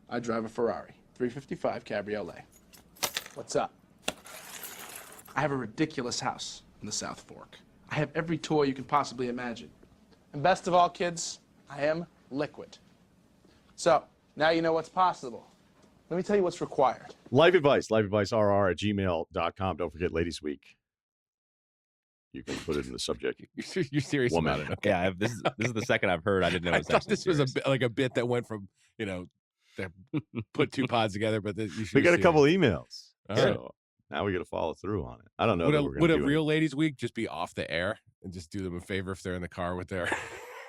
I drive a Ferrari 355 Cabriolet. What's up? I have a ridiculous house in the South Fork. I have every toy you can possibly imagine. And best of all, kids, I am liquid. So, now you know what's possible. Let me tell you what's required. Life advice, lifeadvicerr@gmail.com. Don't forget Ladies Week. You can put it in the subject. You're serious about it. Okay. Yeah, this is the second I've heard. I didn't know. I thought this was a bit that went from, to put two pods together, but we got a couple emails. All so right. now we got to follow through on it. I don't know. Would a real Ladies Week just be off the air and just do them a favor if they're in the car with their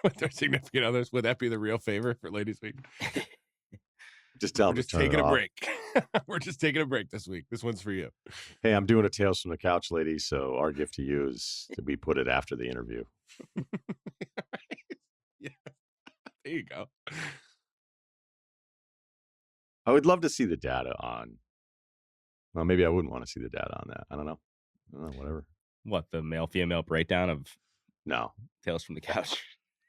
with their significant others? Would that be the real favor for Ladies Week? Just tell them We're just taking a break. We're just taking a break this week. This one's for you. Hey, I'm doing a Tales from the Couch, lady. So our gift to you is to be put it after the interview. Yeah, there you go. I would love to see the data on. Well, maybe I wouldn't want to see the data on that. I don't know. Whatever. What, the male-female breakdown of No. Tales from the Couch?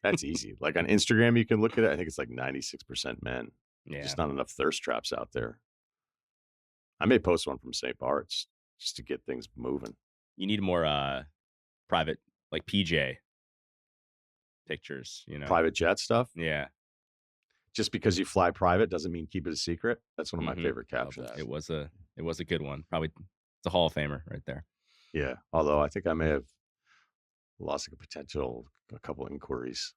That's easy. Like on Instagram, you can look at it. I think it's like 96% men. Yeah. Just not enough thirst traps out there. I may post one from St. Bart's just to get things moving. You need more private, like PJ pictures, Private jet stuff. Yeah. Just because you fly private doesn't mean keep it a secret. That's one of my favorite captions. It was a good one. Probably it's a Hall of Famer right there. Yeah. Although I think I may have lost a couple inquiries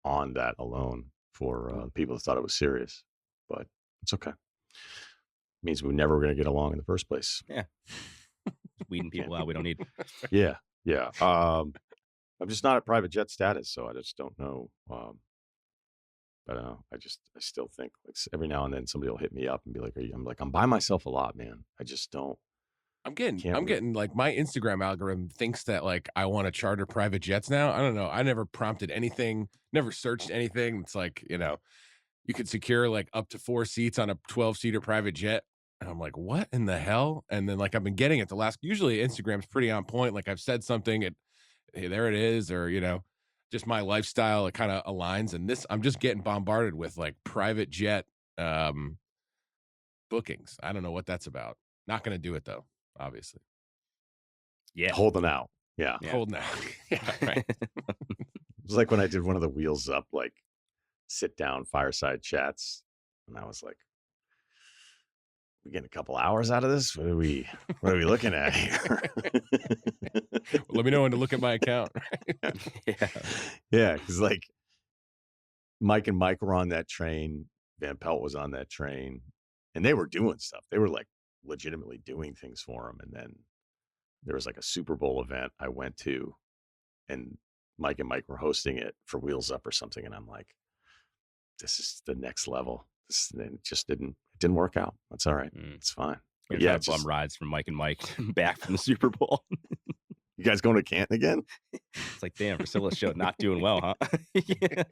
on that alone for people who thought it was serious. But it's okay. It means we never were going to get along in the first place. Yeah. Weeding people out we don't need. Yeah. Yeah. I'm just not at private jet status, so I just don't know. But I still think like every now and then somebody will hit me up and be like, I'm by myself a lot, man. I just don't. I'm getting like my Instagram algorithm thinks that like I want to charter private jets now. I don't know. I never prompted anything, never searched anything. It's like, you could secure like up to 4 seats on a 12-seater private jet. And I'm like, what in the hell? And then like I've been getting it usually Instagram's pretty on point. Like I've said something, hey, there it is, or just my lifestyle, it kind of aligns. And this, I'm just getting bombarded with like private jet bookings. I don't know what that's about. Not going to do it though, obviously. Yeah. Holding out. Yeah. Holding out. Yeah, right. It was like when I did one of the Wheels Up, like sit down fireside chats. And I was like, we getting a couple hours out of this? What are we looking at here? Let me know when to look at my account. Yeah, because like Mike and Mike were on that train. Van Pelt was on that train, and they were doing stuff. They were like legitimately doing things for him. And then there was like a Super Bowl event I went to, and Mike and Mike were hosting it for Wheels Up or something. And I'm like, this is the next level. It just didn't work out. That's all right. It's fine. But yeah, bum rides from Mike and Mike back from the Super Bowl. You guys going to Canton again? It's like, damn, Russillo's show not doing well, huh? Yeah.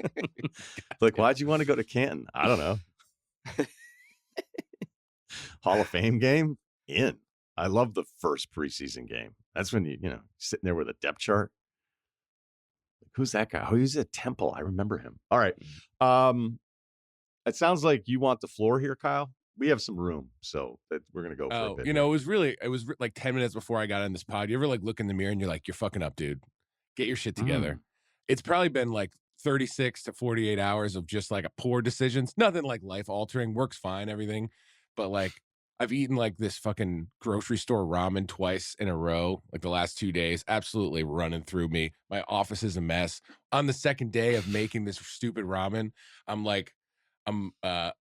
Like, why'd you want to go to Canton? I don't know. Hall of Fame game? In. I love the first preseason game. That's when you sitting there with a depth chart. Who's that guy? Oh, he's at Temple. I remember him. All right. It sounds like you want the floor here, Kyle. We have some room, so we're going to go for a bit. It was like 10 minutes before I got on this pod. You ever like look in the mirror and you're like, you're fucking up, dude. Get your shit together. It's probably been like 36 to 48 hours of just like poor decisions. Nothing like life altering. Works fine, everything. But like I've eaten like this fucking grocery store ramen twice in a row, like the last 2 days, absolutely running through me. My office is a mess. On the second day of making this stupid ramen, I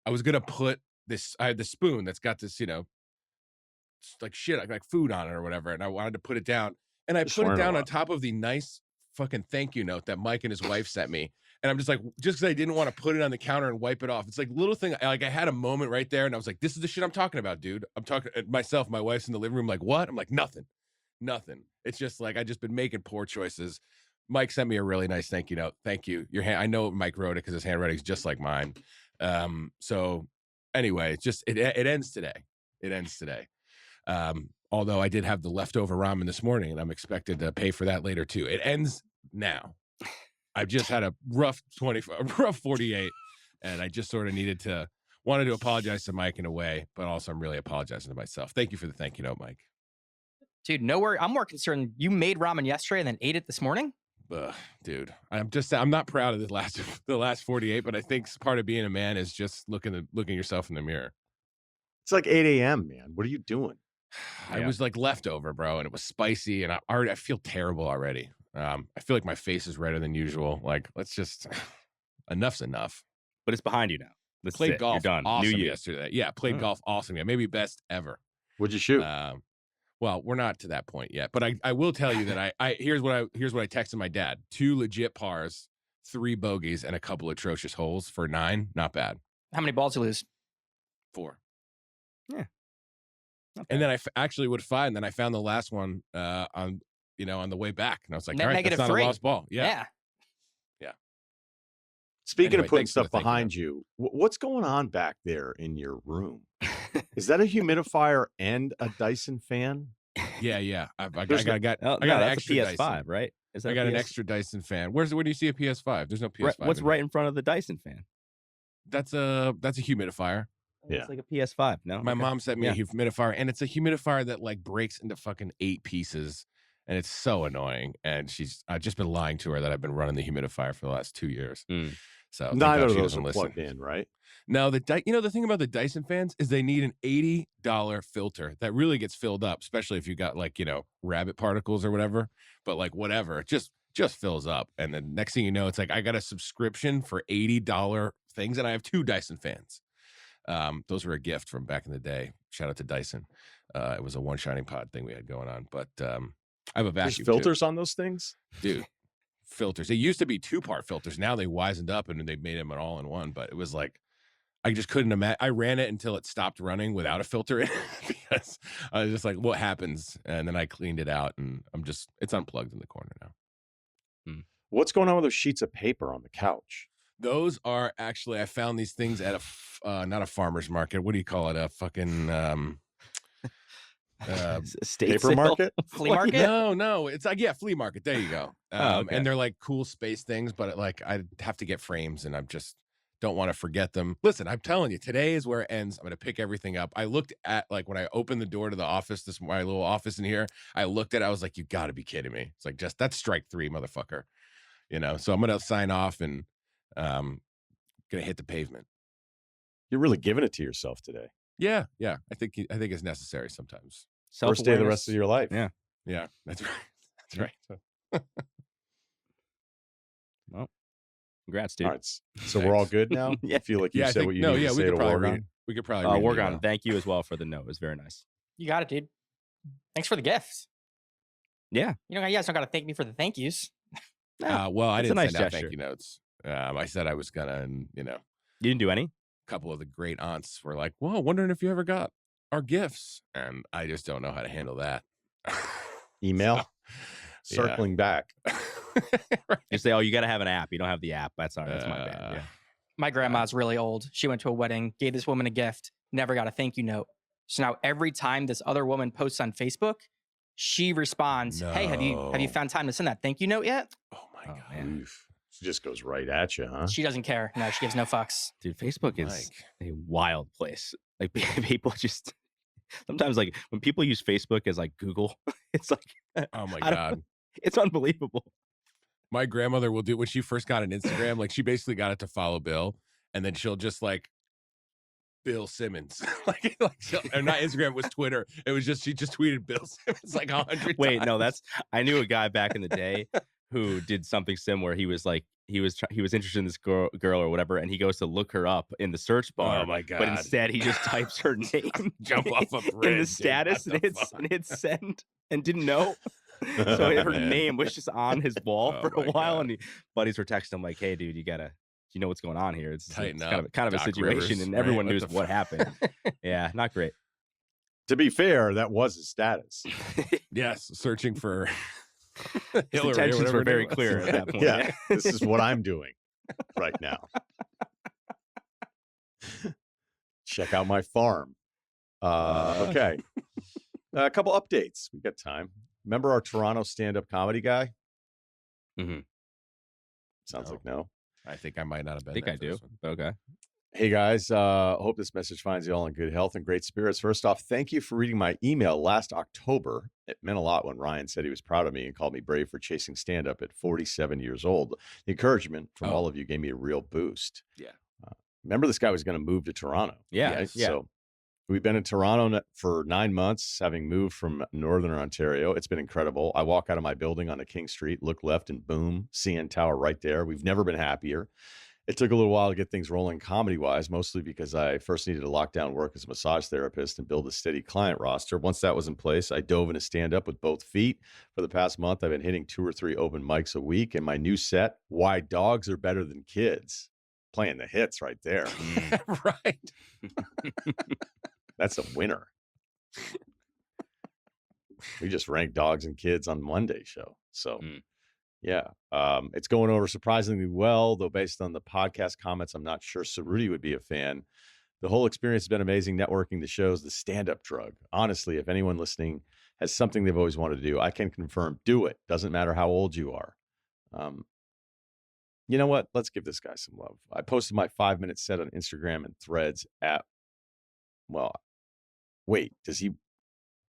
was going to put I had the spoon that's got this, like shit, like food on it or whatever. And I wanted to put it down, and I put it down on top of the nice fucking thank you note that Mike and his wife sent me. And I'm just like, just because I didn't want to put it on the counter and wipe it off. It's like little thing. Like I had a moment right there, and I was like, this is the shit I'm talking about, dude. I'm talking myself. My wife's in the living room. Like, what? I'm like, nothing. It's just like, I just been making poor choices. Mike sent me a really nice thank you note. Thank you. Your hand. I know Mike wrote it because his handwriting is just like mine. So anyway, it ends today. Although I did have the leftover ramen this morning, and I'm expected to pay for that later too. It ends now. I've just had a rough 48, and I just sort of needed to wanted to apologize to Mike in a way, but also I'm really apologizing to myself. Thank you for the thank you note, Mike. Dude, no worry. I'm more concerned. You made ramen yesterday and then ate it this morning? Ugh, dude, I'm not proud of the last 48, but I think part of being a man is just looking yourself in the mirror. It's like 8 a.m., man. What are you doing? I was like leftover, bro, and it was spicy, and I feel terrible already. I feel like my face is redder than usual. Like, let's just enough's enough. But it's behind you now. Let's Played golf, You're done. awesome New year. yesterday. Yeah, played golf, awesome. Yeah, maybe best ever. What'd you shoot? Well, we're not to that point yet, but I will tell you that here's what I texted my dad: 2 legit pars, 3 bogeys, and a couple atrocious holes for 9. Not bad. How many balls you lose? 4. Yeah. And then I actually would 5, and then I found the last one on the way back, and I was like, Net all right, negative that's not 3. a lost ball. Yeah. Speaking Anyway, of putting thanks for the stuff thank you behind you, what's going on back there in your room? Is that a humidifier and a Dyson fan? Yeah. I got that's an a extra PS5, Dyson. right? Is that I got an PS? extra Dyson fan. Where do you see a PS5? There's no PS5. What's in right here. in front of the Dyson fan? That's a humidifier. Yeah. It's like a PS5. No, My Okay. mom sent me a Yeah. humidifier, and it's a humidifier that like breaks into fucking 8 pieces, and it's so annoying. And I've just been lying to her that I've been running the humidifier for the last 2 years. Mm. So thank Neither God of she those doesn't are listen. plugged in, right? No, the thing about the Dyson fans is they need an $80 filter that really gets filled up, especially if you got like, rabbit particles or whatever. But like whatever, it just fills up. And then next thing you know, it's like I got a subscription for $80 things, and I have 2 Dyson fans. Those were a gift from back in the day. Shout out to Dyson. It was a one shining pod thing we had going on. But I have a There's vacuum filters on those things? dude. Filters. They used to be 2-part filters. Now they wisened up and they made them an all-in-one. But it was like I just couldn't imagine. I ran it until it stopped running without a filter in it because I was just like, what happens? And then I cleaned it out, and it's unplugged in the corner now. What's going on with those sheets of paper on the couch? Those are actually, I found these things at not a farmer's market. What do you call it? A fucking Estate Paper sale? market? Flea market? No. It's like, flea market. There you go. Okay. And they're like cool space things, but I have to get frames, and I'm just don't want to forget them. Listen, I'm telling you, today is where it ends. I'm going to pick everything up. I looked at, like, when I opened the door to the office, my little office in here, I looked at it, I was like, you got to be kidding me. It's like, that's strike 3, motherfucker. So I'm going to sign off and going to hit the pavement. You're really giving it to yourself today. Yeah. I think it's necessary sometimes. First day of the rest of your life. Yeah. Yeah, that's right. Well, congrats, dude. All right. So we're all good now? Yeah. I feel like you I said think, what you no, need yeah, to we say could to probably read Oregon. it. We could probably read it Oregon, now. thank you as well for the note. It was very nice. You got it, dude. Thanks for the gifts. Yeah. You guys don't got to thank me for the thank yous. Well, I It's a didn't nice send out gesture. thank you notes. I said I was gonna, and You didn't do any? a couple of the great aunts were like, "Whoa, wondering if you ever got our gifts," and I just don't know how to handle that. Email? Yeah. Circling back. Right. You say, oh, you got to have an app. You don't have the app. That's all right. That's my bad. Yeah. My grandma's really old. She went to a wedding, gave this woman a gift, never got a thank you note. So now every time this other woman posts on Facebook, she responds, "Hey, have you No. found time to send that thank you note yet?" Oh my Oh, god, man. Oof. It just goes right at you, huh? She doesn't care. No, she gives no fucks. Dude, Facebook is Mike. a wild place. Like people just sometimes, like, when people use Facebook as like Google, it's like, Oh my I don't- god. it's unbelievable. My grandmother will do when she first got an Instagram, like she basically got it to follow Bill, and then she'll just like Bill Simmons, or not Instagram, it was Twitter. It was just she just tweeted Bill Simmons like 100 Wait, times. no, I knew a guy back in the day who did something similar. He was like, he was interested in this girl or whatever, and he goes to look her up in the search bar. Oh my god! But instead, he just types her name, Jump off a bridge in the dude. status, What and the fuck? hit send, and didn't know. So her Man. name was just on his wall Oh for a my while, God. and buddies were texting him like, "Hey, dude, you know what's going on here? It's Tighten kind up, of a Doc situation, Rivers, and right? everyone What knew the what fuck? happened." Yeah, not great. To be fair, that was his status. Yes, searching for His Hillary or intentions whatever were her very name was. clear at that point. Yeah, this is what I'm doing right now. Check out my farm. Okay. A couple updates. We got time. Remember our Toronto stand-up comedy guy? Mhm. Sounds No. like no. I think I might not have been. I think there I for do. this one. Okay. Hey guys, hope this message finds you all in good health and great spirits. First off, thank you for reading my email last October. It meant a lot when Ryan said he was proud of me and called me brave for chasing stand-up at 47 years old. The encouragement from all of you gave me a real boost. Yeah. Remember, this guy was going to move to Toronto. Yeah, right? yeah. So we've been in Toronto for 9 months, having moved from Northern Ontario. It's been incredible. I walk out of my building onto King Street, look left, and boom, CN Tower right there. We've never been happier. It took a little while to get things rolling comedy-wise, mostly because I first needed to lock down work as a massage therapist and build a steady client roster. Once that was in place, I dove into stand-up with both feet. For the past month, I've been hitting 2 or 3 open mics a week, and my new set, Why Dogs Are Better Than Kids, playing the hits right there. Right. That's a winner. We just ranked dogs and kids on Monday's show. So, yeah, it's going over surprisingly well, though based on the podcast comments, I'm not sure Cerruti would be a fan. The whole experience has been amazing. Networking the show's the stand-up drug. Honestly, if anyone listening has something they've always wanted to do, I can confirm, do it. Doesn't matter how old you are. You know what? Let's give this guy some love. I posted my 5-minute set on Instagram and Threads does he?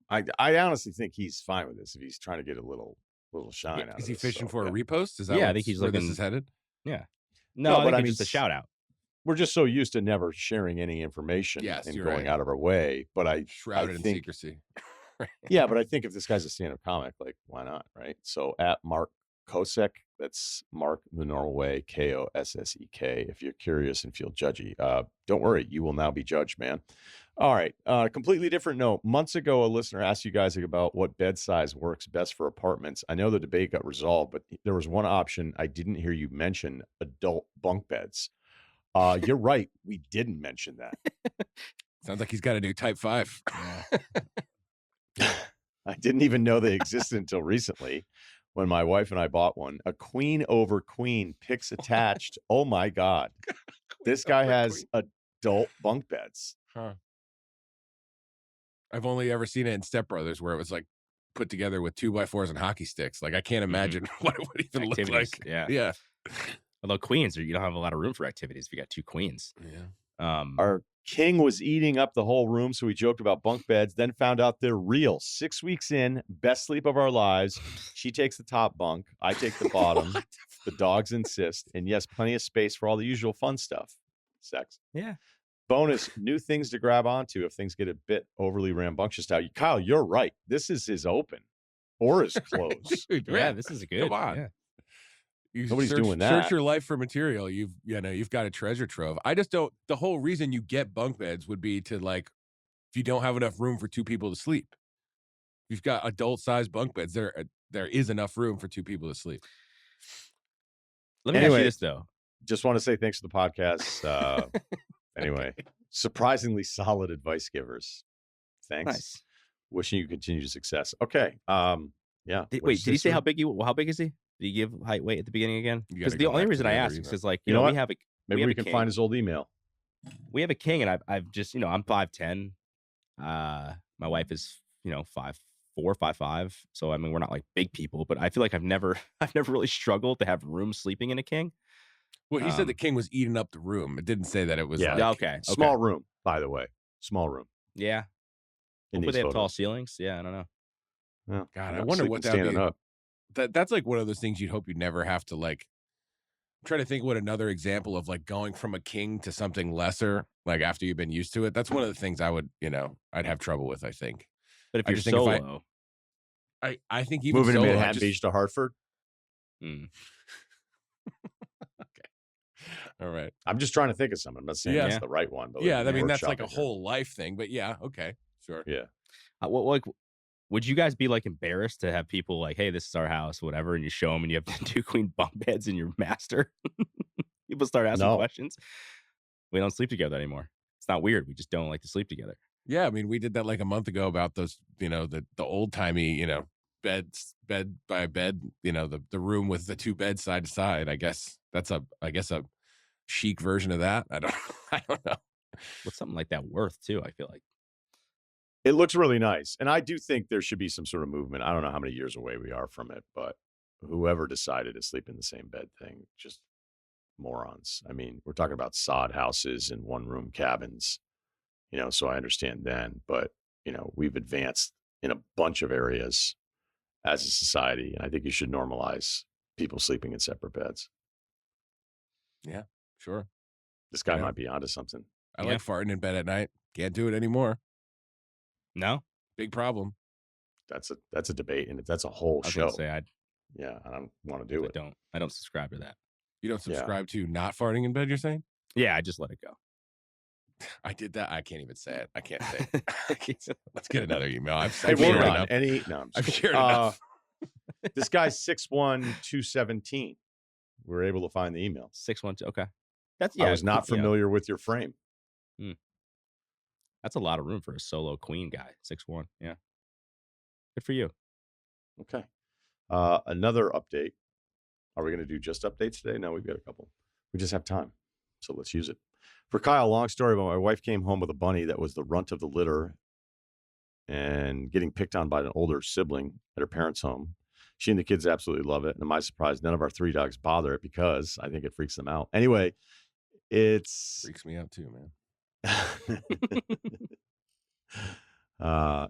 I honestly think he's fine with this if he's trying to get a little shine out of Is he this, fishing so, for yeah. a repost? Is that Yeah, I think he's where looking. this is headed? Yeah. No, No, I but think I it's mean, just a shout out. We're just so used to never sharing any information Yes, and you're going right. out of our way. But I Shrouded in think, secrecy. yeah, but I think if this guy's a stand-up comic, like, why not, right? So at Mark Kosek, that's Mark the normal way, Kossek. If you're curious and feel judgy, don't worry, you will now be judged, man. All right, completely different note. Months ago, a listener asked you guys about what bed size works best for apartments. I know the debate got resolved, but there was one option I didn't hear you mention: adult bunk beds. You're right, we didn't mention that. Sounds like he's got a new Type 5. I didn't even know they existed until recently when my wife and I bought one. A queen over queen, picks attached. Oh my God. This guy has adult bunk beds. Huh. I've only ever seen it in Step Brothers where it was like put together with 2x4s and hockey sticks. Like I can't imagine what it would even look Activities, like. yeah. Yeah. Although queens, you don't have a lot of room for activities if you got 2 queens. Yeah. Our king was eating up the whole room, so we joked about bunk beds, then found out they're real. 6 weeks in, best sleep of our lives. She takes the top bunk. I take the bottom. The dogs insist. And yes, plenty of space for all the usual fun stuff. Sex. Yeah. Bonus, new things to grab onto if things get a bit overly rambunctious now. Kyle, you're right. This is his open or his close. Dude, Yeah, man, this is good. Come on. Yeah. You Nobody's search, doing that. Search your life for material. You've got a treasure trove. I just don't. The whole reason you get bunk beds would be to like, if you don't have enough room for 2 people to sleep. You've got adult sized bunk beds. There is enough room for 2 people to sleep. Let me ask Anyway, you this though. Just want to say thanks for the podcast. Anyway, surprisingly solid advice givers. Thanks. Nice. Wishing you continued success. Okay. Yeah. Wait, did he say how big is he? Did he give height weight at the beginning again? You Because gotta the go only back to reason the I other ask is email. because like You know we what? have a Maybe have we a can king. find his old email. We have a king, and I've just I'm 5'10". My wife is 5'4", 5'5". So I mean we're not like big people, but I feel like I've never really struggled to have room sleeping in a king. Well, he said the king was eating up the room. It didn't say that it was Yeah. like, Okay. Small room, by the way. Small room. Yeah. In Hopefully these they have tall photos. ceilings. Yeah, I don't know. Yeah. God, I'm I not wonder sleeping what that would standing be. up. That's like one of those things you'd hope you'd never have to like. I'm trying to think what another example of like going from a king to something lesser, like after you've been used to it. That's one of the things I would, I'd have trouble with, I think. But if I you're just think if solo, I think even Moving to solo, Manhattan Beach to Hartford. All right. I'm just trying to think of something. I'm not saying Yeah. that's the right one, but Yeah, I we're mean that's like a workshopping here. whole life thing, but yeah, okay, sure. Yeah. would you guys be like embarrassed to have people like, hey, this is our house, whatever, and you show them and you have 2 queen bunk beds in your master? People start asking No. questions. We don't sleep together anymore. It's not weird. We just don't like to sleep together. Yeah, I mean we did that like a month ago about those, the old timey, bed by bed, the room with the 2 beds side to side. I guess that's a chic version of that. I don't know. What's something like that worth too? I feel like. It looks really nice. And I do think there should be some sort of movement. I don't know how many years away we are from it, but whoever decided to sleep in the same bed thing, just morons. I mean, we're talking about sod houses and one-room cabins, so I understand then. But, we've advanced in a bunch of areas as a society. And I think you should normalize people sleeping in separate beds. Yeah, sure. This guy Yeah. might be onto something. I like farting in bed at night. Can't do it anymore. No, Big problem. That's a debate, and that's a whole I was show. gonna say I don't want to do it. I don't subscribe to that. You don't subscribe to not farting in bed, you're saying? Yeah, I just let it go. I did that. I can't even say it. I can't say it. Let's get another email. I've Hey, shared hold on. enough. No, I'm I've just shared enough. This guy's 6'1", 217. We were able to find the email. 612. Okay, that's I was not familiar with your frame. That's a lot of room for a solo queen guy. 6'1". Yeah, good for you. Okay. Another update. Are we going to do just updates today? No, we've got a couple. We just have time, so let's use it. For Kyle, long story, but my wife came home with a bunny that was the runt of the litter and getting picked on by an older sibling at her parents' home. She and the kids absolutely love it. And to my surprise, none of our 3 dogs bother it because I think it freaks them out. Anyway, Freaks me out too, man.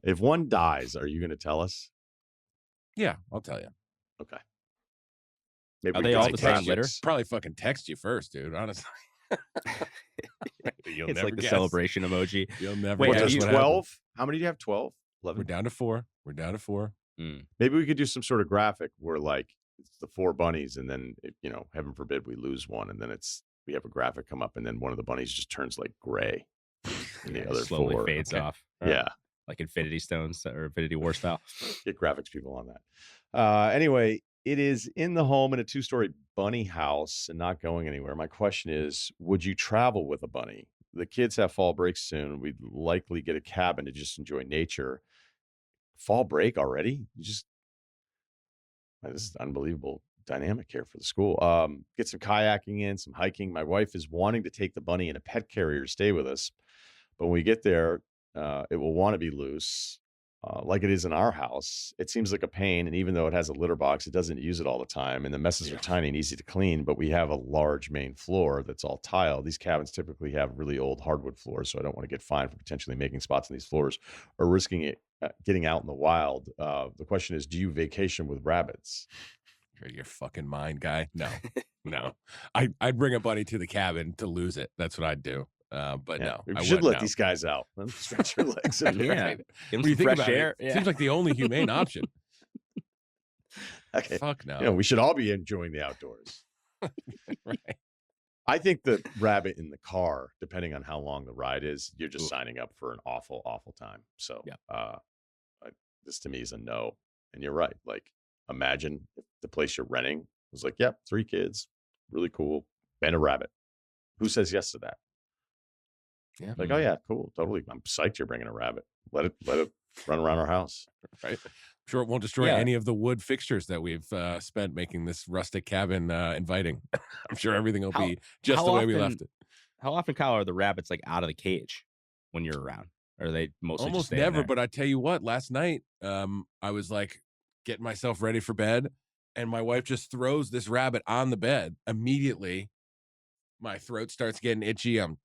If one dies, are you going to tell us? Yeah, I'll tell you. Okay. Maybe Are we they can all take the same pictures. litter? Probably fucking text you first, dude. Honestly. You'll It's never like the guess. celebration emoji. You'll never Wait, What, guess there's what happened. 12? How many do you have? 12? We're 11? down to 4. We're down to 4. Maybe we could do some sort of graphic where like it's the 4 bunnies and then, heaven forbid we lose one. And then we have a graphic come up and then one of the bunnies just turns like gray. And the other slowly 4 fades off. Yeah. Like Infinity Stones or Infinity War style. Get graphics people on that. Anyway, it is in the home in a 2-story bunny house and not going anywhere. My question is, would you travel with a bunny? The kids have fall break soon. We'd likely get a cabin to just enjoy nature. Fall break already? This is unbelievable dynamic here for the school. Get some kayaking in, some hiking. My wife is wanting to take the bunny in a pet carrier to stay with us. But when we get there, it will want to be loose, like it is in our house. It seems like a pain, and even though it has a litter box, it doesn't use it all the time, and the messes are tiny and easy to clean, but we have a large main floor that's all tile. These cabins typically have really old hardwood floors, so I don't want to get fined for potentially making spots on these floors or risking it getting out in the wild. The question is, do you vacation with rabbits? Your fucking mind, guy. No. I'd bring a bunny to the cabin to lose it. That's what I'd do. But Yeah, no, we I should wouldn't, let these guys out. Let them stretch your legs. In there. Yeah. Give them When you some think fresh about air. it, seems like the only humane option. Okay. Fuck no. We should all be enjoying the outdoors. Right. I think the rabbit in the car, depending on how long the ride is, you're just signing up for an awful, awful time. So this to me is a no. And you're right. Like, imagine if the place you're renting was like, yep, 3 kids, really cool, and a rabbit. Who says yes to that? Yeah. Like, oh yeah, cool, totally. I'm psyched you're bringing a rabbit. Let it run around our house. Right. Sure, it won't destroy any of the wood fixtures that we've spent making this rustic cabin inviting. I'm sure everything will be just the way we left it. How often, Kyle, are the rabbits like out of the cage when you're around? Or are they mostly just Almost staying never, there? but I tell you what, last night I was like getting myself ready for bed, and my wife just throws this rabbit on the bed. Immediately, my throat starts getting itchy. I'm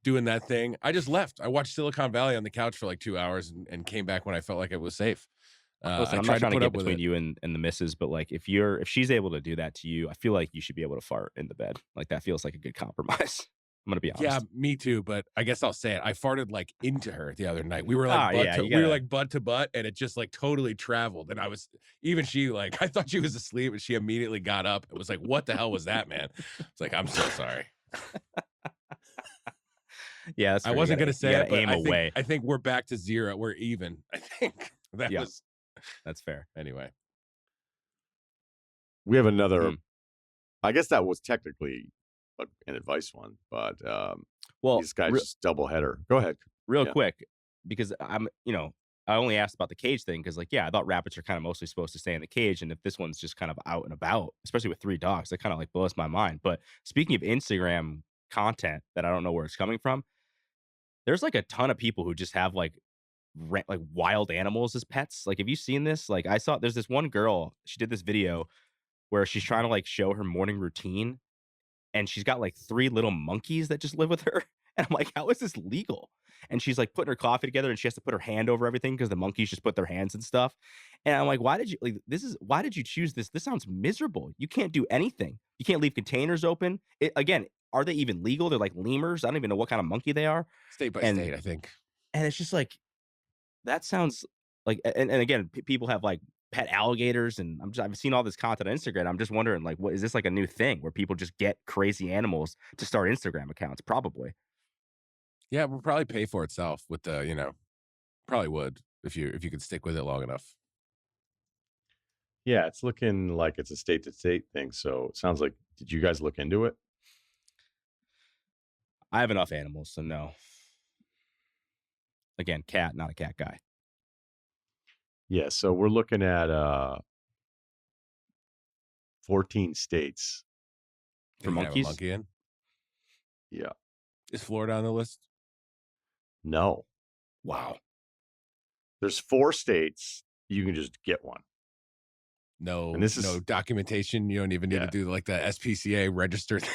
doing that thing. I just left. I watched Silicon Valley on the couch for like 2 hours and came back when I felt like it was safe. Listen, I'm not trying to get between you and the missus, but like if she's able to do that to you, I feel like you should be able to fart in the bed. Like that feels like a good compromise. I'm gonna be honest. Yeah, me too. But I guess I'll say it. I farted like into her the other night. We were like we were like butt to butt, and it just like totally traveled. And she like I thought she was asleep, and she immediately got up. It was like, what the hell was that, man? It's like, I'm so sorry. Yeah, that's I wasn't gonna say it, but aim away. I think we're back to 0. We're even. I think that's fair. Anyway, we have another. I guess that was technically an advice one, but these guys just double header. Go ahead, real quick, because I only asked about the cage thing because I thought rabbits are kind of mostly supposed to stay in the cage, and if this one's just kind of out and about, especially with 3 dogs, that kind of like blows my mind. But speaking of Instagram content that I don't know where it's coming from, there's like a ton of people who just have like wild animals as pets. Like, have you seen this? Like, I saw there's this one girl, she did this video where she's trying to like show her morning routine, and she's got like 3 little monkeys that just live with her. And I'm like, how is this legal? And she's like putting her coffee together, and she has to put her hand over everything because the monkeys just put their hands and stuff. And I'm like, why did you choose this? This sounds miserable. You can't do anything. You can't leave containers open. Again, are they even legal? They're like lemurs. I don't even know what kind of monkey they are. State by And- state, I think. And it's just like, that sounds like, and again, people have like pet alligators, and I've seen all this content on Instagram. I'm just wondering, like, what is this, like a new thing where people just get crazy animals to start Instagram accounts? Probably. Yeah, it will probably pay for itself with the, probably would if you could stick with it long enough. Yeah, it's looking like it's a state to state thing. So it sounds like, did you guys look into it? I have enough animals, so no. Again, cat, not a cat guy. Yeah, so we're looking at 14 states. For You can have a monkeys? monkey in. Yeah. Is Florida on the list? No. Wow. There's 4 states you can just get one. No, And this is- no documentation. You don't even need Yeah. to do like the SPCA registered.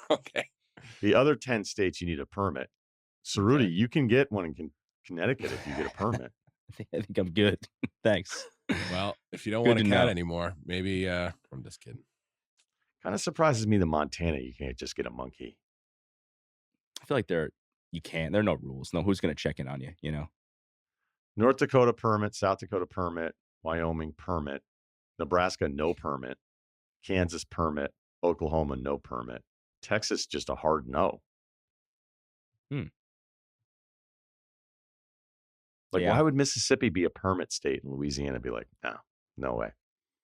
Okay. The other 10 states you need a permit. So Rudy, Okay. you can get one in Connecticut if you get a permit. I think I'm good. Thanks. Well, if you don't Good want a to cat know. anymore, maybe I'm just kidding. Kind of surprises me that Montana you can't just get a monkey. I feel like there are no rules. No, who's going to check in on you, you know? North Dakota permit, South Dakota permit, Wyoming permit, Nebraska no permit, Kansas permit, Oklahoma no permit, Texas just a hard no. Like, Yeah. why would Mississippi be a permit state and Louisiana be like, no way?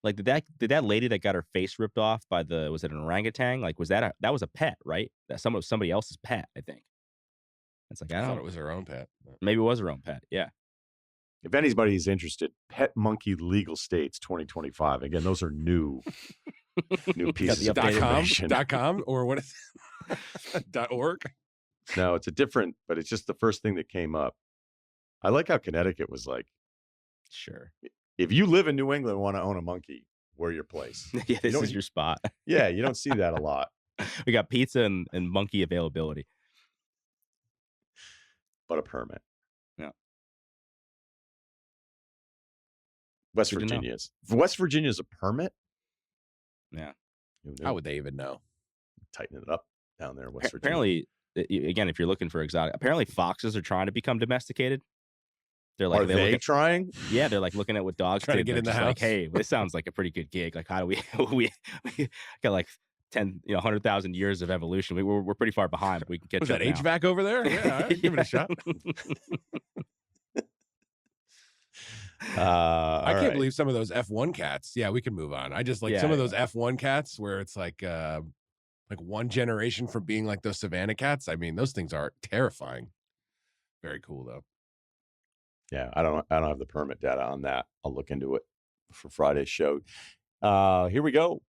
Like, did that lady that got her face ripped off by was it an orangutan? Like, that was a pet, right? That somebody else's pet, I think. It's like, I I thought don't it was her own pet. but- maybe it was her own pet. Yeah. If anybody's interested, pet monkey legal states 2025. Again, those are new pieces the of updated information. .com or what is it? .org? No, it's a different, but it's just the first thing that came up. I like how Connecticut was like, Sure. if you live in New England and want to own a monkey, we're your place. Yeah, this don't- is your spot. Yeah, you don't see that a lot, We got pizza and monkey availability. but a permit. Yeah. West Good to know. Virginia's. West Virginia's a permit? Yeah. Who knew? How would they even know? Tighten it up down there in West Virginia. Apparently, again, if you're looking for exotic, apparently foxes are trying to become domesticated. They're like, Are they look trying? yeah, they're like looking at what dogs Trying to did. get They're in the just like, house. hey, this sounds like a pretty good gig. Like, how do we got like 10, 100,000 years of evolution. We're pretty far behind, but we can catch Was up that now. HVAC over there? Yeah, all right, give it a shot. I can't believe some of those F1 cats. Yeah, we can move on. I just like Yeah, some of those F1 cats where it's like one generation from being like those Savannah cats. I mean, those things are terrifying. Very cool though. Yeah, I don't have the permit data on that. I'll look into it for Friday's show. Here we go.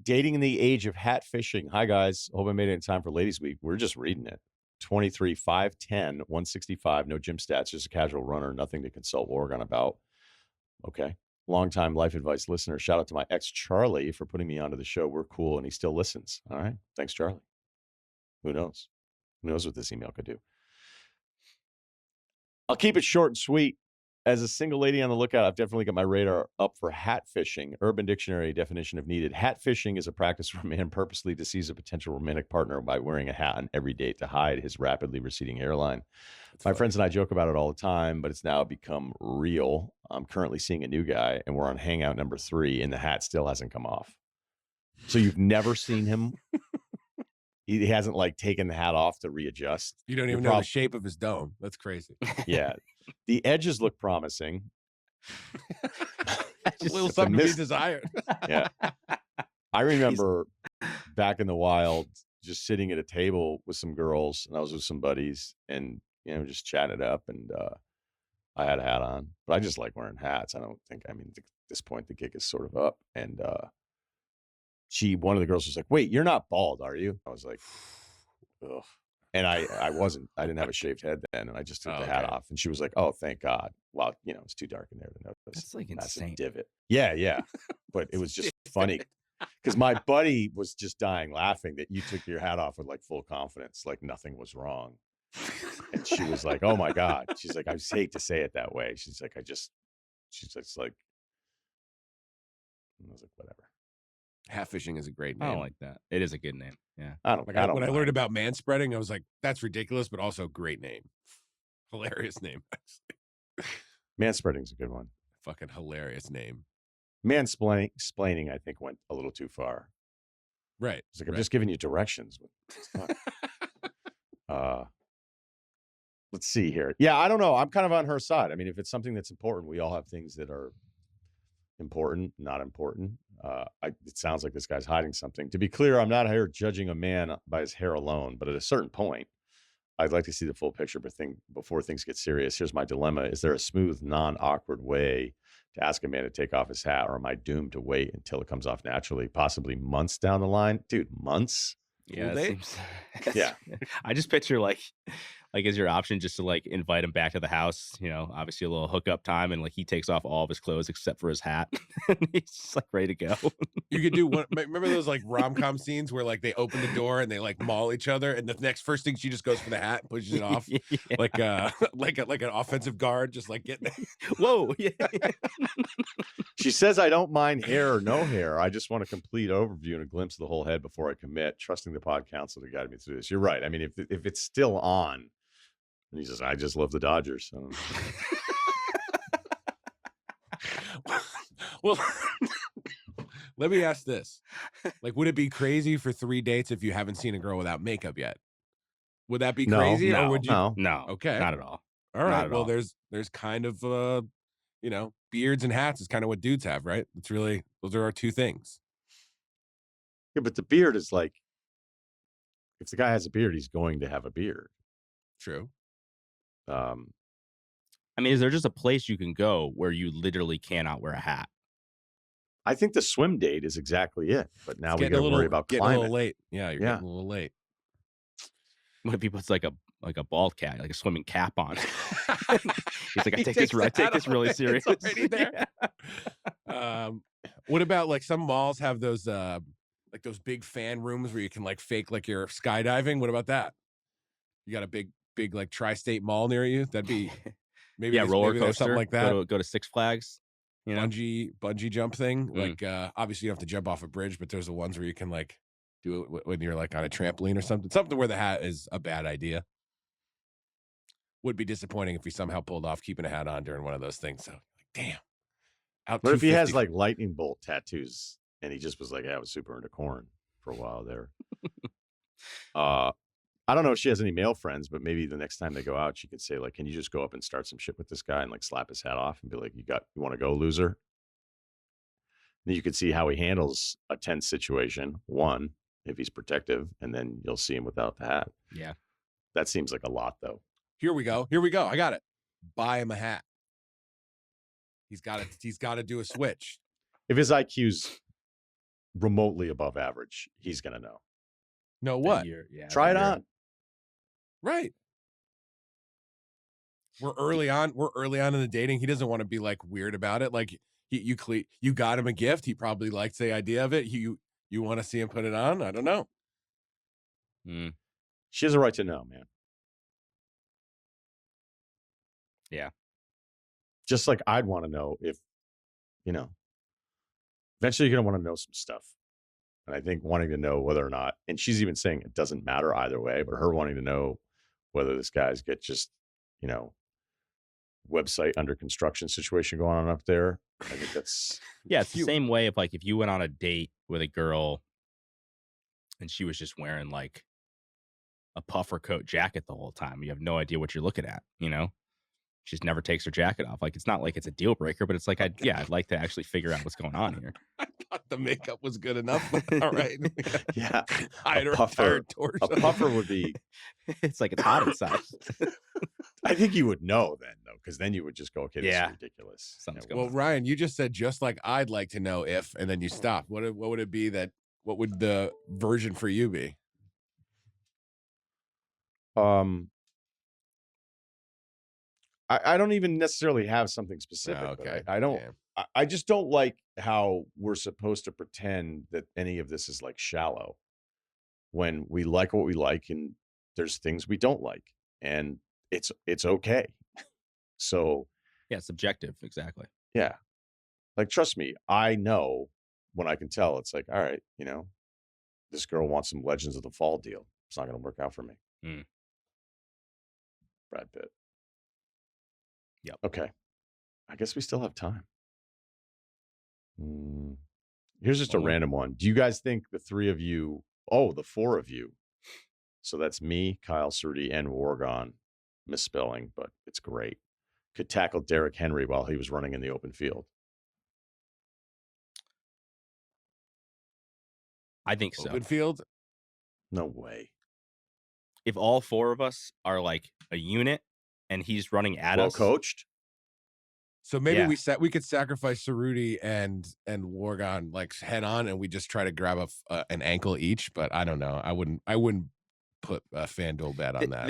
Dating in the age of hat fishing. Hi guys. Hope I made it in time for Ladies Week. We're just reading it. 23, 5'10, 165, no gym stats, just a casual runner, nothing to consult Oregon about. Okay. Longtime Life Advice listener. Shout out to my ex Charlie for putting me onto the show. We're cool, and he still listens. All right. Thanks, Charlie. Who knows? Who knows what this email could do? I'll keep it short and sweet. As a single lady on the lookout, I've definitely got my radar up for hat fishing. Urban Dictionary definition if needed. Hat fishing is a practice where a man purposely deceives a potential romantic partner by wearing a hat on every date to hide his rapidly receding hairline. That's My funny. friends and I joke about it all the time, but it's now become real. I'm currently seeing a new guy, and we're on hangout number 3, and the hat still hasn't come off. So you've never seen him? He hasn't like taken the hat off to readjust. You don't You're even know the prob- shape of his dome. That's crazy. Yeah. The edges look promising. A little It's a something to be mist. desired. Yeah. I remember back in the wild just sitting at a table with some girls, and I was with some buddies, and just chatting it up, and I had a hat on. But I just like wearing hats. At this point the gig is sort of up, and one of the girls was like, "Wait, you're not bald, are you?" I was like, ugh. And I wasn't. I didn't have a shaved head then, and I just took Oh, the hat okay. off. And she was like, "Oh, thank God." Well, it's too dark in there to notice. That's like Massive insane. divot. Yeah. But it was just funny Because my buddy was just dying laughing that you took your hat off with like full confidence, like nothing was wrong. And she was like, "Oh my God." She's like, "I just hate to say it that way." She's like, she's just like, I was like, whatever. Hat fishing is a great I name. don't like that. It is a good name. Yeah. Like I don't when I mind. learned about man spreading, I was like, that's ridiculous, but also great name. Hilarious name. Manspreading's a good one. Fucking hilarious name. Mansplaining, I think, went a little too far. Right. It's like, I'm just giving you directions. Let's see here. Yeah, I don't know. I'm kind of on her side. I mean, if it's something that's important, we all have things that are important, not important. It sounds like this guy's hiding something. To be clear, I'm not here judging a man by his hair alone, but at a certain point, I'd like to see the full picture before things get serious. Here's my dilemma. Is there a smooth, non-awkward way to ask a man to take off his hat, or am I doomed to wait until it comes off naturally, possibly months down the line? Dude, months? Yeah, Cool it date? seems. Yeah. I just picture like as your option just to like invite him back to the house. You know, obviously a little hookup time, and like he takes off all of his clothes except for his hat, and he's just like ready to go. You could do one. Remember those like rom-com scenes where like they open the door and they like maul each other, and the first thing she just goes for the hat and pushes it off, Yeah. like an offensive guard, just like getting. Whoa. Yeah. She says, I don't mind hair or no hair. I just want a complete overview and a glimpse of the whole head before I commit, trusting the pod counsel to guide me through this. You're right. I mean, if it's still on, and he says, I just love the Dodgers. So. Well, let me ask this. Like, would it be crazy for 3 dates if you haven't seen a girl without makeup yet? Would that be crazy? no, or would you? No. Okay. Not at all. All Not right. at Well, all. there's kind of beards and hats is kind of what dudes have, right? It's really those are our two things. Yeah, but the beard is like, if the guy has a beard, he's going to have a beard. True. I mean, is there just a place you can go where you literally cannot wear a hat? I think the swim date is exactly it. But now It's we got to worry about getting a little climate. late. Yeah, you're Yeah. getting a little late. What if he puts like a bald cat, like a swimming cap on? He's like, I He take takes this. I the take hat this off, really it's serious. already there. What about like some malls have those like those big fan rooms where you can like fake like you're skydiving? What about that? You got a big like tri-state mall near you? That'd be maybe Yeah, roller maybe there's coaster, something like that. Go to Six Flags. You know, Bungee jump thing. Mm. Like obviously you don't have to jump off a bridge, but there's the ones where you can like do it when you're like on a trampoline or something. Something where the hat is a bad idea. Would be disappointing if we somehow pulled off keeping a hat on during one of those things. So like, damn. Out What if he has 250. like lightning bolt tattoos and he just was like, I was super into corn for a while there. I don't know if she has any male friends, but maybe the next time they go out, she could say like, can you just go up and start some shit with this guy and like slap his hat off and be like, you want to go, loser? Then you could see how he handles a tense situation. One, if he's protective, and then you'll see him without the hat. Yeah. That seems like a lot though. Here we go. I got it. Buy him a hat. He's got to do a switch. If his IQ's remotely above average, he's going to know. No, what? Try it on. Right. We're early on in the dating. He doesn't want to be like weird about it. Like you got him a gift. He probably likes the idea of it. You want to see him put it on? I don't know. Mm. She has a right to know, man. Yeah. Just like I'd want to know if, eventually you're going to want to know some stuff. And I think wanting to know whether or not, and she's even saying it doesn't matter either way, but her wanting to know whether this guy's got just, website under construction situation going on up there. I think that's. Yeah, it's the same way of like if you went on a date with a girl and she was just wearing like a puffer coat jacket the whole time. You have no idea what you're looking at, She just never takes her jacket off. Like, it's not like it's a deal breaker, but it's like, I'd like to actually figure out what's going on here. I thought the makeup was good enough. But all right. Yeah. A puffer would be. It's like it's hot inside. I think you would know then, though, because then you would just go, okay, this Yeah. is ridiculous. Something's going Well, on. Ryan, you just said just like I'd like to know if, and then you stopped. What would it be that? What would the version for you be? I don't even necessarily have something specific. Okay. I don't. Damn. I just don't like how we're supposed to pretend that any of this is like shallow when we like what we like and there's things we don't like, and it's okay. So Yeah, subjective, exactly. yeah, like trust me, I know when I can tell. It's like, all right, this girl wants some Legends of the Fall deal. It's not going to work out for me. Mm. Brad Pitt. Yep. Okay. I guess we still have time. Here's just a random one. Do you guys think the four of you, so that's me, Kyle, Cerruti, and Wargon, misspelling, but it's great, could tackle Derrick Henry while he was running in the open field? I think so. Open field? No way. If all four of us are like a unit and he's running at Well us, coached. So maybe Yeah. we could sacrifice Cerruti and Wargon like head on, and we just try to grab an ankle each. But I don't know. I wouldn't put a FanDuel bet on that.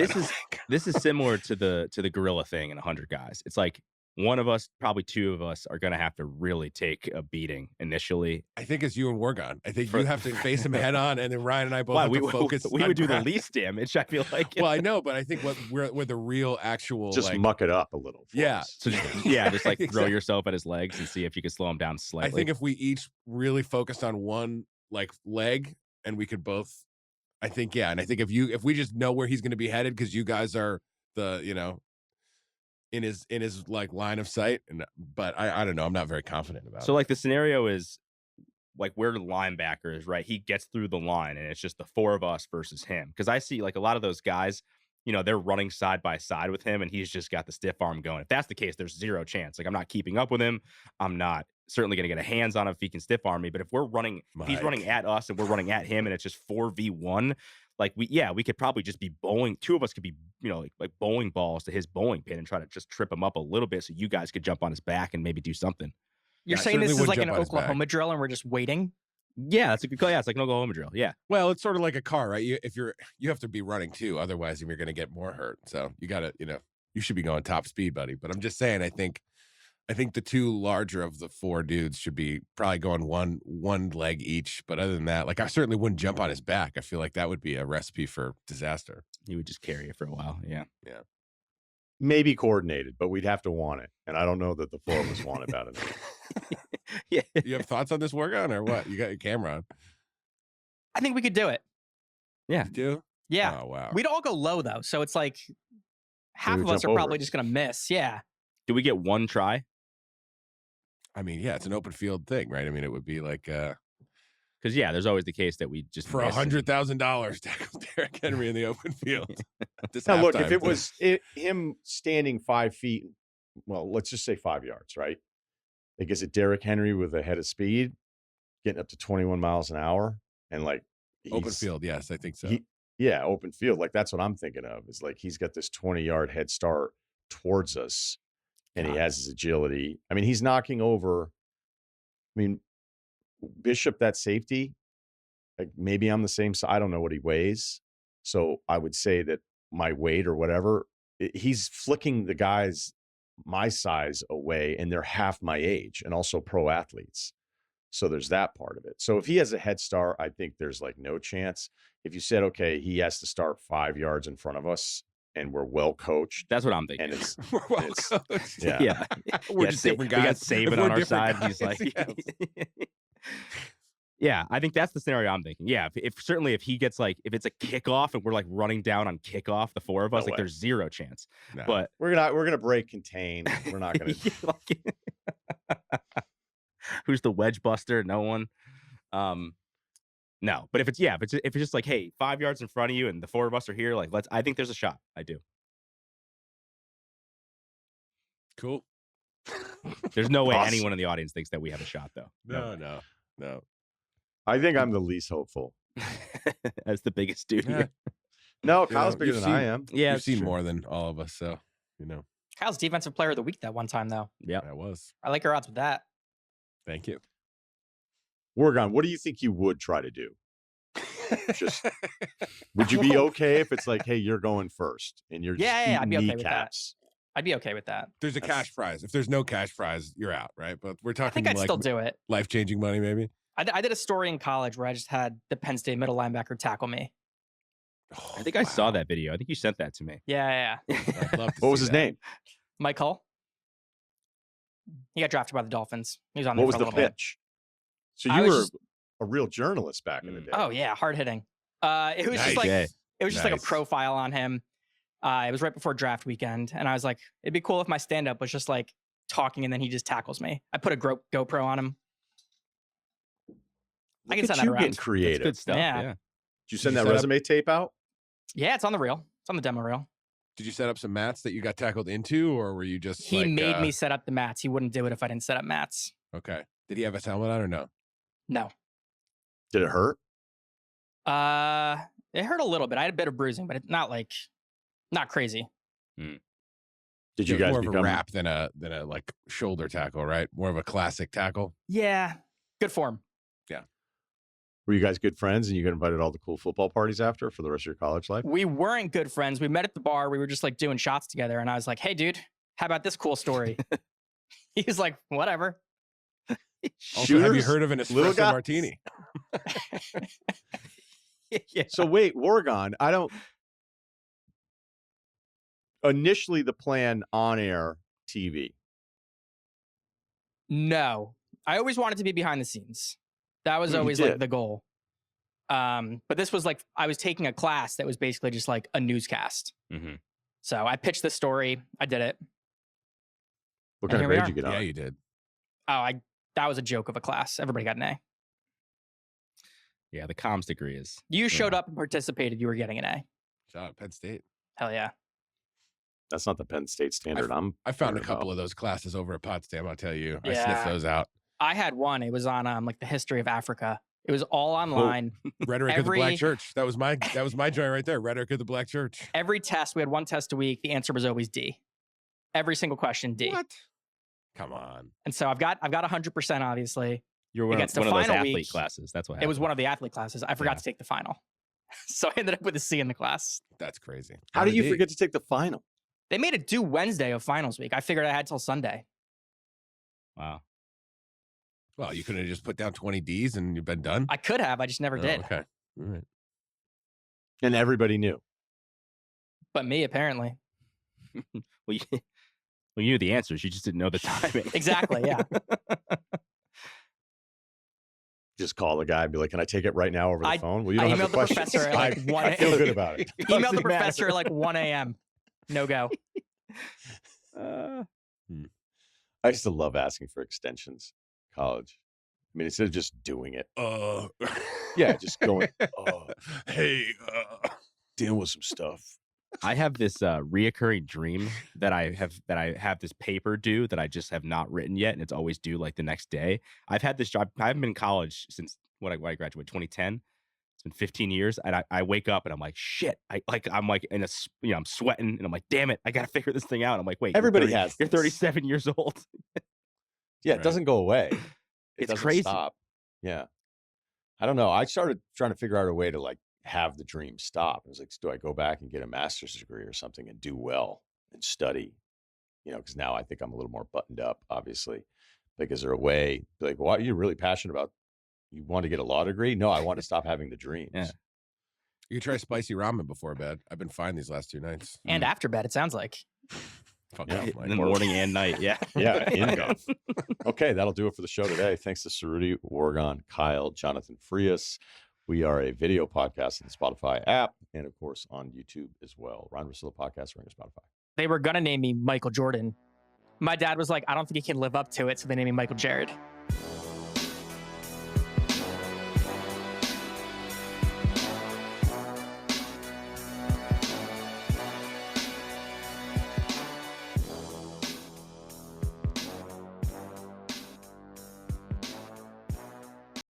This is similar to the gorilla thing in 100 guys. It's like one of us, probably two of us, are going to have to really take a beating initially. I think it's you and Wargon. I think you have to face him head on, and then Ryan and I both have we to focus. We on would do the grab- least damage. I feel like. Well, I know, but I think we're the real actual Just like, muck it up a little. For Yeah. us. So just like throw Exactly. yourself at his legs and see if you can slow him down slightly. I think if we each really focused on one like leg, and we could both, I think and I think if we just know where he's going to be headed, because you guys are the in his like line of sight, but I don't know, I'm not very confident about it. So like the scenario is like we're linebackers, right? He gets through the line and it's just the four of us versus him. Because I see like a lot of those guys, they're running side by side with him and he's just got the stiff arm going. If that's the case, there's zero chance. Like I'm not keeping up with him. I'm not certainly going to get a hands on him if he can stiff arm me. But if he's running at us and we're running at him and it's just 4v1, like we could probably just be bowling. Two of us could be, like bowling balls to his bowling pin and try to just trip him up a little bit so you guys could jump on his back and maybe do something. You're I saying this certainly is would like an jump on his back. Oklahoma drill and we're just waiting? Yeah, that's a good call. Yeah, it's like an Oklahoma drill. Yeah. Well, it's sort of like a car, right? You have to be running too, otherwise you're going to get more hurt. So you got to, you should be going top speed, buddy. But I'm just saying, I think the two larger of the four dudes should be probably going one leg each. But other than that, like I certainly wouldn't jump on his back. I feel like that would be a recipe for disaster. He would just carry it for a while. Yeah. Yeah. Maybe coordinated, but we'd have to want it, and I don't know that the four of us want it bad enough. Yeah. You have thoughts on this Wargon or what? You got your camera on. I think we could do it. You do? Yeah. Oh, wow. We'd all go low though. So it's like half we of us jump are probably over. just going to miss. Yeah. Do we get one try? I mean, yeah, it's an open field thing, right? I mean, it would be like Because there's always the case that we just for miss and- $100,000 tackle Derrick Henry in the open field. This Now, look, if halftime it thing. was him standing 5 feet, well, let's just say 5 yards, right? Like, is it Derrick Henry with a head of speed, getting up to 21 miles an hour, and like open field, yes, I think so. Open field. Like that's what I'm thinking of. Is like he's got this 20-yard head start towards us, and he has his agility. I mean, he's knocking over. I mean, Bishop, that safety. Like maybe I'm the same size. I don't know what he weighs, so I would say that my weight or whatever. He's flicking the guys my size away, and they're half my age, and also pro athletes. So there's that part of it. So if he has a head start, I think there's like no chance. If you said, okay, he has to start 5 yards in front of us and we're well coached, That's what I'm thinking. and it's We're well it's- coached. yeah. yeah. We're Yeah, just different guys. We got If Saban we're on our different side. He's guys, like, yes. yeah, I think that's the scenario I'm thinking. Yeah, if certainly if he gets like if it's a kickoff and we're like running down on kickoff, the four of us, No like way. there's zero chance. No. But we're gonna break contain. We're not gonna. who's the wedge buster? No one. No, but if it's just like, hey, 5 yards in front of you and the four of us are here, like I think there's a shot. I do. Cool. There's no way Awesome. anyone in the audience thinks that we have a shot though. No. I think I'm the least hopeful. As the biggest dude Yeah. here. No, You Kyle's know, bigger you've than I seen- am. Yeah, You've it's seen true. more than all of us, so Kyle's defensive player of the week that one time though. Yeah. that was. I like your odds with that. Thank you. Wargon, what do you think you would try to do? Just would you be okay if it's like, hey, you're going first and you're just Yeah, I'd be eating okay with that. kneecaps? I'd be okay with that. There's a cash prize. If there's no cash prize, you're out, right? But we're I talking think I'd like still do it. life-changing money, maybe. I did a story in college where I just had the Penn State middle linebacker tackle me. Oh, I think I saw that video. I think you sent that to me. Yeah. I'd love to What was see his that. name? Mike Hull. He got drafted by the Dolphins. He was on there What was for a the little bit. pitch? So I you was were just- a real journalist back in the Mm. day. Oh yeah, hard hitting. It was Nice. just like Okay. it was just like a Nice. profile on him. It was right before draft weekend, and I was like, it'd be cool if my stand-up was just like talking, and then he just tackles me. I put a GoPro on him. I can Look send at that you around. getting That's creative. good stuff. Yeah. Yeah. Did you Did send you that set up- resume tape out? Yeah, it's on the reel. It's on the demo reel. Did you set up some mats that you got tackled into, or were you just He like, made me set up the mats. He wouldn't do it if I didn't set up mats. Okay. Did he have his helmet on or no? No. Did it hurt? It hurt a little bit. I had a bit of bruising, but it's not crazy. Did you guys more of become a wrap than a like shoulder tackle, right? More of a classic tackle. Yeah, good form. Were you guys good friends and you got invited to all the cool football parties after for the rest of your college life? We weren't good friends. We met at the bar. We were just like doing shots together, and I was like, "Hey, dude, how about this cool story?" He was like, "Whatever." Also, have you Shooters? heard of an Little espresso guys? martini? Yeah. So wait, Oregon, I don't initially the plan on air TV. No, I always wanted to be behind the scenes. That was You always like did. the goal. But this was like I was taking a class that was basically just like a newscast. Mm-hmm. So I pitched the story. I did it. What And kind of here we grade are. you get on? Yeah, it? you did. Oh, that was a joke of a class. Everybody got an A. Yeah, the comms degree is. You showed up and participated. You were getting an A. Shout out Penn State. Hell yeah. That's not the Penn State standard. I found a worried couple about. of those classes over at Potsdam. I'll tell you, I Yeah. sniffed those out. I had one. It was on like the history of Africa. It was all online. Rhetoric of the Black Every- Church. That was my joint right there. Rhetoric of the Black Church. Every test, we had one test a week. The answer was always D. Every single question, D. What? Come on. And so I've got 100%. Obviously, You're one, gets to one of those final athlete week. classes. That's what it was happened. one of the athlete classes. I forgot Yeah. to take the final, so I ended up with a C in the class. That's crazy. How did you D? forget to take the final? They made it due Wednesday of finals week. I figured I had till Sunday. Wow. Well, you could have just put down 20 Ds and you've been done. I could have. I just never Oh, did. Okay. All right. And everybody knew. But me, apparently. Well, you knew the answers. You just didn't know the timing. Exactly. Yeah. Just call the guy and be like, "Can I take it right now over the I- phone?" Well, you I don't have emailed the the questions. professor at like 1 I feel a.m. good about it. Emailed the Doesn't matter. professor at like 1 a.m. No go. Uh, I used to love asking for extensions. College. I mean, instead of just doing it, yeah, just going. Hey, Dealing with some stuff. I have this reoccurring dream that I have this paper due that I just have not written yet, and it's always due like the next day. I've had this job. I haven't been in college since when I graduated 2010. It's been 15 years, and I wake up and I'm like, shit. I'm like in a I'm sweating, and I'm like, damn it, I gotta figure this thing out. I'm like, wait, Everybody you're 30 has You're this. 37 years old. Yeah, it Right. doesn't go away. It It's doesn't crazy. stop. Yeah. I don't know. I started trying to figure out a way to like have the dream stop. It was like, do I go back and get a master's degree or something and do well and study? You know, because now I think I'm a little more buttoned up, obviously. Like, is there a way? Like, what are you really passionate about? You want to get a law degree? No, I want to stop having the dreams. Yeah. you could try spicy ramen before bed. I've been fine these last 2 nights. And after bed, it sounds like. Fuck Yeah. off, In Mike. the morning and night. Yeah. Yeah, income. Okay, that'll do it for the show today. Thanks to Cerruti, Oregon, Kyle, Jonathan Frias. We are a video podcast on the Spotify app and, of course, on YouTube as well. Ryen Russillo Podcast, Ringer Spotify. They were gonna name me Michael Jordan. My dad was like, I don't think he can live up to it, so they named me Michael Jared.